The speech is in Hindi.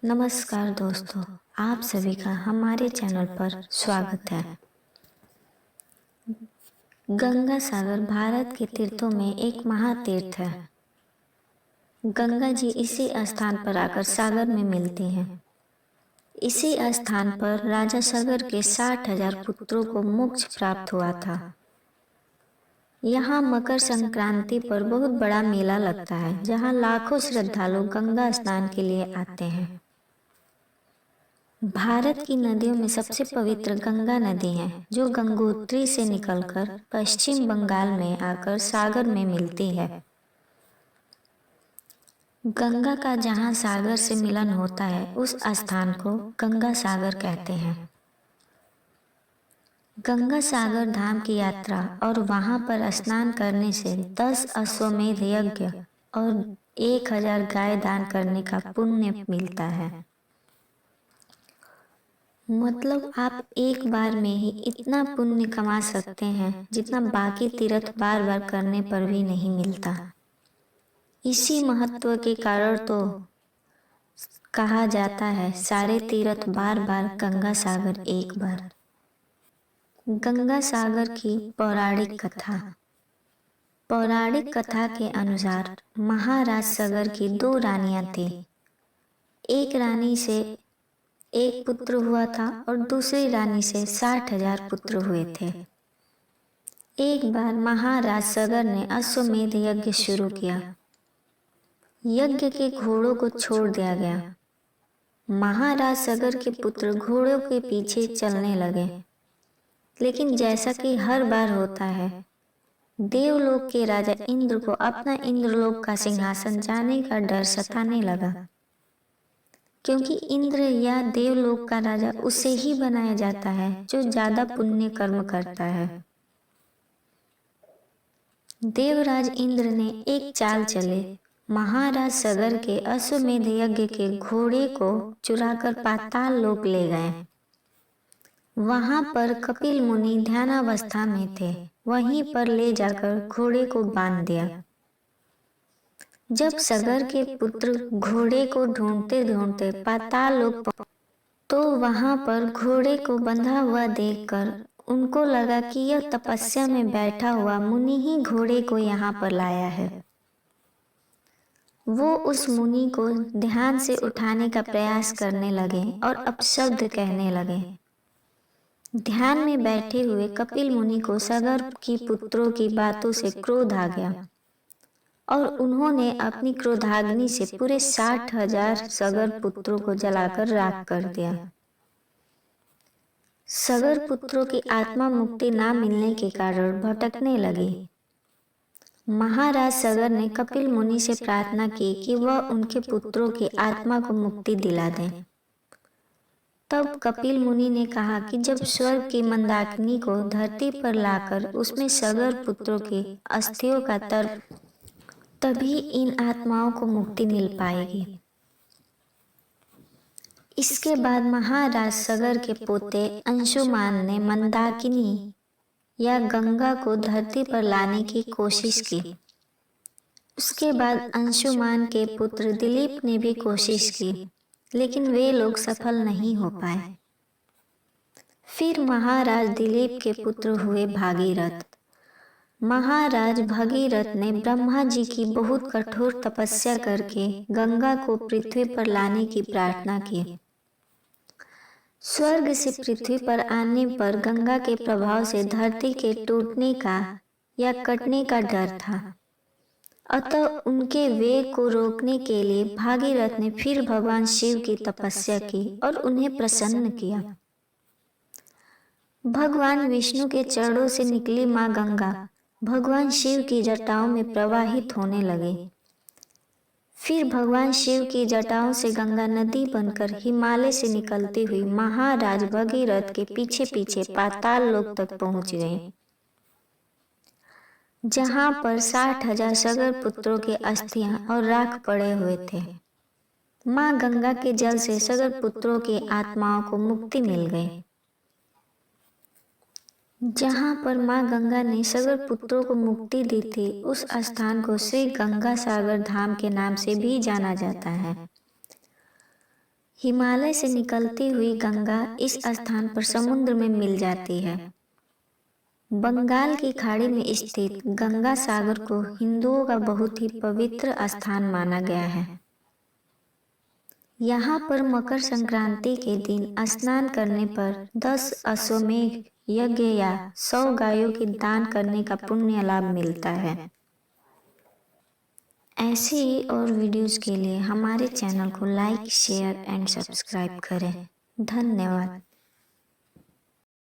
नमस्कार दोस्तों, आप सभी का हमारे चैनल पर स्वागत है। गंगा सागर भारत के तीर्थों में एक महातीर्थ है। गंगा जी इसी स्थान पर आकर सागर में मिलती हैं। इसी स्थान पर राजा सागर के 60,000 पुत्रों को मोक्ष प्राप्त हुआ था। यहाँ मकर संक्रांति पर बहुत बड़ा मेला लगता है, जहाँ लाखों श्रद्धालु गंगा स्नान के लिए आते हैं। भारत की नदियों में सबसे पवित्र गंगा नदी है, जो गंगोत्री से निकलकर पश्चिम बंगाल में आकर सागर में मिलती है। गंगा का जहाँ सागर से मिलन होता है, उस स्थान को गंगा सागर कहते हैं। गंगा सागर धाम की यात्रा और वहाँ पर स्नान करने से 10 अश्वमेध यज्ञ और 1000 गाय दान करने का पुण्य मिलता है। मतलब आप एक बार में ही इतना पुण्य कमा सकते हैं, जितना बाकी तीर्थ बार बार करने पर भी नहीं मिलता। इसी महत्व के कारण तो कहा जाता है, सारे तीर्थ बार बार गंगा सागर एक बार। गंगा सागर की पौराणिक कथा। पौराणिक कथा के अनुसार महाराज सागर की 2 रानियां थी। एक रानी से एक पुत्र हुआ था और दूसरी रानी से 60,000 पुत्र हुए थे। एक बार महाराज सागर ने अश्वमेध यज्ञ शुरू किया। यज्ञ के घोड़ों को छोड़ दिया गया। महाराज सागर के पुत्र घोड़ों के पीछे चलने लगे, लेकिन जैसा कि हर बार होता है, देवलोक के राजा इंद्र को अपना इंद्रलोक का सिंहासन जाने का डर सताने लगा, क्योंकि इंद्र या देवलोक का राजा उसे ही बनाया जाता है जो ज्यादा पुण्य कर्म करता है। देवराज इंद्र ने एक चाल चले महाराज सागर के अश्वमेध यज्ञ के घोड़े को चुराकर पाताल लोक ले गए। वहां पर कपिल मुनि ध्यानावस्था में थे। वहीं पर ले जाकर घोड़े को बांध दिया। जब सागर के पुत्र घोड़े को ढूंढते ढूंढते पाताल लोक तो वहां पर घोड़े को बंधा हुआ देखकर उनको लगा कि यह तपस्या में बैठा हुआ मुनि ही घोड़े को यहाँ पर लाया है। वो उस मुनि को ध्यान से उठाने का प्रयास करने लगे और अपशब्द कहने लगे। ध्यान में बैठे हुए कपिल मुनि को सागर की पुत्रों की बातों से क्रोध आ गया और उन्होंने अपनी क्रोधाग्नि से पूरे 60,000 सागर पुत्रों को जलाकर राख कर दिया। सागर पुत्रों की आत्मा मुक्ति ना मिलने के कारण भटकने लगी। महाराज सागर ने कपिल मुनि से प्रार्थना की कि वह उनके पुत्रों की आत्मा को मुक्ति दिला दें। तब कपिल मुनि ने कहा कि जब स्वर्ग की मंदाकिनी को धरती पर लाकर उसमें सागर पुत्रों की अस्थियों का तर्प, तभी इन आत्माओं को मुक्ति मिल पाएगी। इसके बाद महाराज सागर के पोते अंशुमान ने मंदाकिनी या गंगा को धरती पर लाने की कोशिश की। उसके बाद अंशुमान के पुत्र दिलीप ने भी कोशिश की, लेकिन वे लोग सफल नहीं हो पाए। फिर महाराज दिलीप के पुत्र हुए भागीरथ। महाराज भगीरथ ने ब्रह्मा जी की बहुत कठोर तपस्या करके गंगा को पृथ्वी पर लाने की प्रार्थना की। स्वर्ग से पृथ्वी पर आने पर गंगा के प्रभाव से धरती के टूटने का या कटने का डर था। अतः उनके वेग को रोकने के लिए भागीरथ ने फिर भगवान शिव की तपस्या की और उन्हें प्रसन्न किया। भगवान विष्णु के चरणों से निकली मां गंगा भगवान शिव की जटाओं में प्रवाहित होने लगी। फिर भगवान शिव की जटाओं से गंगा नदी बनकर हिमालय से निकलती हुई महाराज भगीरथ के पीछे पीछे पाताल लोक तक पहुंच गई, जहां पर 60,000 सागर पुत्रों के अस्थियां और राख पड़े हुए थे। मां गंगा के जल से सागर पुत्रों की आत्माओं को मुक्ति मिल गई। जहां पर मां गंगा ने सागर पुत्रों को मुक्ति दी थी, उस स्थान को श्री गंगा सागर धाम के नाम से भी जाना जाता है। हिमालय से निकलती हुई गंगा इस स्थान पर समुद्र में मिल जाती है। बंगाल की खाड़ी में स्थित गंगा सागर को हिंदुओं का बहुत ही पवित्र स्थान माना गया है। यहाँ पर मकर संक्रांति के दिन स्नान करने पर 10 अश्वमेध यज्ञ या 100 गायों की दान करने का पुण्य लाभ मिलता है। ऐसे ही और वीडियोस के लिए हमारे चैनल को लाइक, शेयर एंड सब्सक्राइब करें। धन्यवाद।